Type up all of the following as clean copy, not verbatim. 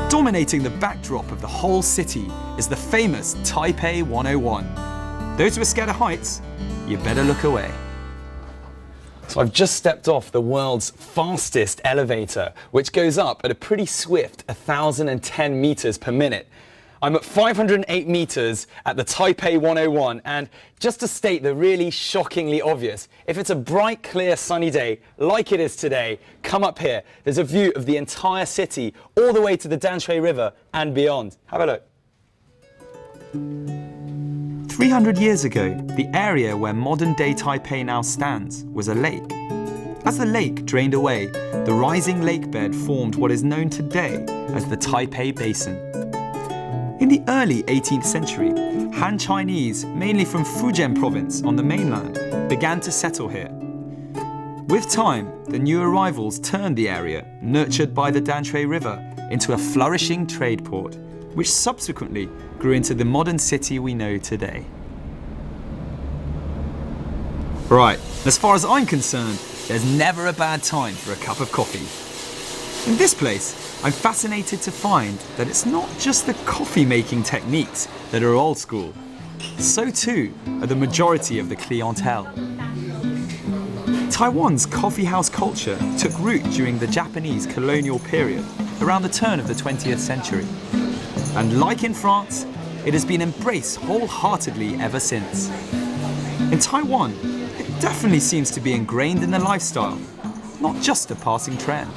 Dominating the backdrop of the whole city is the famous Taipei 101. Those who are scared of heights, you better look away. So I've just stepped off the world's fastest elevator, which goes up at a pretty swift 1,010 meters per minute. I'm at 508 meters at the Taipei 101, and just to state the really shockingly obvious, if it's a bright, clear, sunny day like it is today, come up here. There's a view of the entire city all the way to the Danshui River and beyond. Have a look. 300 years ago, the area where modern-day Taipei now stands was a lake. As the lake drained away, the rising lake bed formed what is known today as the Taipei Basin. In the early 18th century, Han Chinese, mainly from Fujian province on the mainland, began to settle here. With time, the new arrivals turned the area, nurtured by the Danshui River, into a flourishing trade port, which subsequently grew into the modern city we know today. Right, as far as I'm concerned, there's never a bad time for a cup of coffee. In this place, I'm fascinated to find that it's not just the coffee-making techniques that are old school. So too are the majority of the clientele. Taiwan's coffee house culture took root during the Japanese colonial period, around the turn of the 20th century. And like in France, it has been embraced wholeheartedly ever since. In Taiwan, it definitely seems to be ingrained in the lifestyle, not just a passing trend.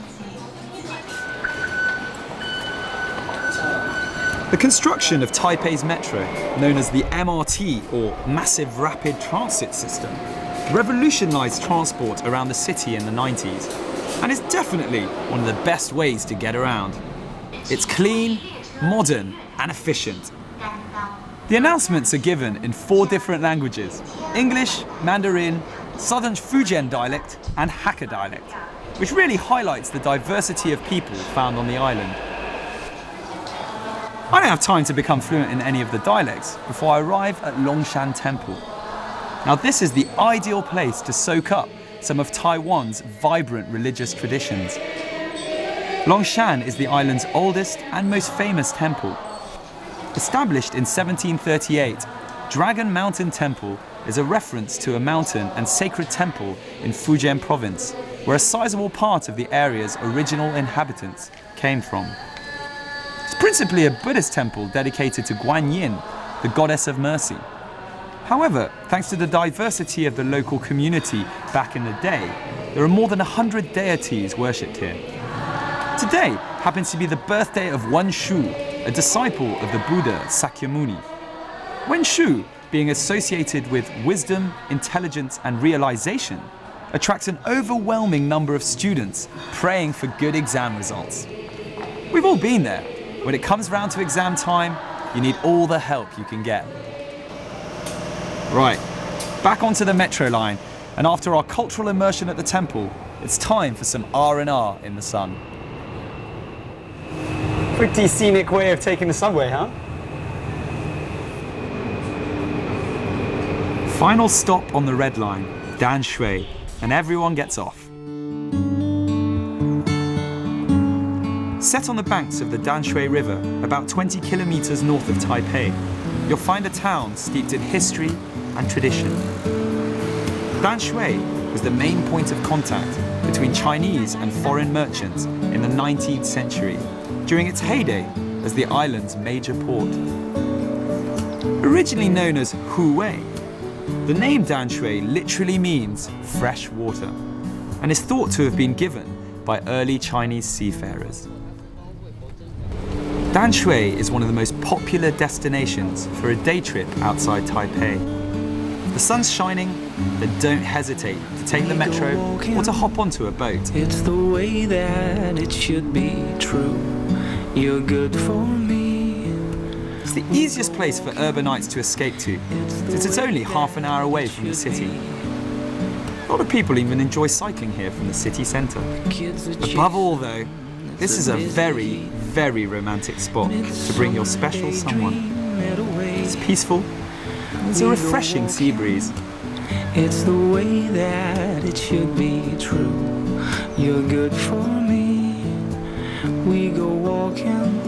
The construction of Taipei's metro, known as the MRT, or Massive Rapid Transit System, revolutionized transport around the city in the 90s, and is definitely one of the best ways to get around. It's clean, modern, and efficient. The announcements are given in 4 different languages: English, Mandarin, Southern Fujian dialect, and Hakka dialect, which really highlights the diversity of people found on the island. I don't have time to become fluent in any of the dialects before I arrive at Longshan Temple. Now this is the ideal place to soak up some of Taiwan's vibrant religious traditions. Longshan is the island's oldest and most famous temple. Established in 1738, Dragon Mountain Temple is a reference to a mountain and sacred temple in Fujian province, where a sizable part of the area's original inhabitants came from. It's principally a Buddhist temple dedicated to Guan Yin, the goddess of mercy. However, thanks to the diversity of the local community back in the day, there are more than 100 deities worshipped here. Today happens to be the birthday of Wen Shu, a disciple of the Buddha Sakyamuni. Wen Shu, being associated with wisdom, intelligence, and realization, attracts an overwhelming number of students praying for good exam results. We've all been there. When it comes round to exam time, you need all the help you can get. Right, back onto the metro line, and after our cultural immersion at the temple, it's time for some R&R in the sun. Pretty scenic way of taking the subway, huh? Final stop on the red line, Danshui, and everyone gets off. Set on the banks of the Danshui River, about 20 kilometers north of Taipei, you'll find a town steeped in history and tradition. Danshui was the main point of contact between Chinese and foreign merchants in the 19th century, during its heyday as the island's major port. Originally known as Huwei, the name Danshui literally means fresh water, and is thought to have been given by early Chinese seafarers. Danshui is one of the most popular destinations for a day trip outside Taipei. The sun's shining, then don't hesitate to take the metro or to hop onto a boat. It's the way that it should be true. You're good for me. It's the easiest place for urbanites to escape to, since it's only half an hour away from the city. A lot of people even enjoy cycling here from the city centre. Above all though, this is a very, very romantic spot to bring your special someone. It's peaceful, there's a refreshing sea breeze. It's the way that it should be true. You're good for me. We go walking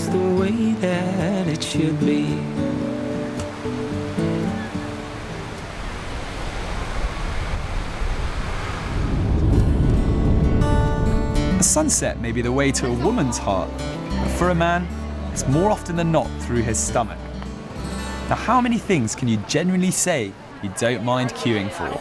just the way that it should be. The sunset may be the way to a woman's heart, but for a man, it's more often than not through his stomach. Now, how many things can you genuinely say you don't mind queuing for?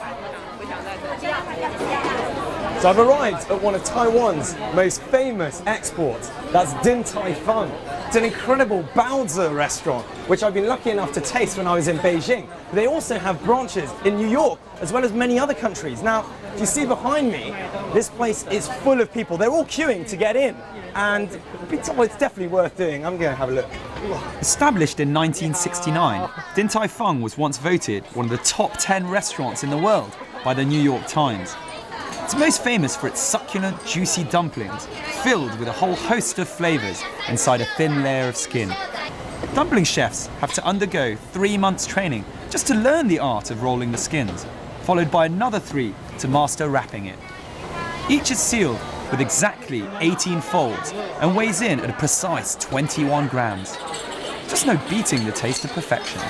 So I've arrived at one of Taiwan's most famous exports. That's Din Tai Fung. It's an incredible baozi restaurant, which I've been lucky enough to taste when I was in Beijing. They also have branches in New York, as well as many other countries. Now, if you see behind me, this place is full of people. They're all queuing to get in. And it's definitely worth doing. I'm going to have a look. Established in 1969, Din Tai Fung was once voted one of the top 10 restaurants in the world by the New York Times. It's most famous for its succulent, juicy dumplings, filled with a whole host of flavours inside a thin layer of skin. Dumpling chefs have to undergo 3 months training just to learn the art of rolling the skins, followed by another 3 to master wrapping it. Each is sealed with exactly 18 folds and weighs in at a precise 21 grams. Just no beating the taste of perfection.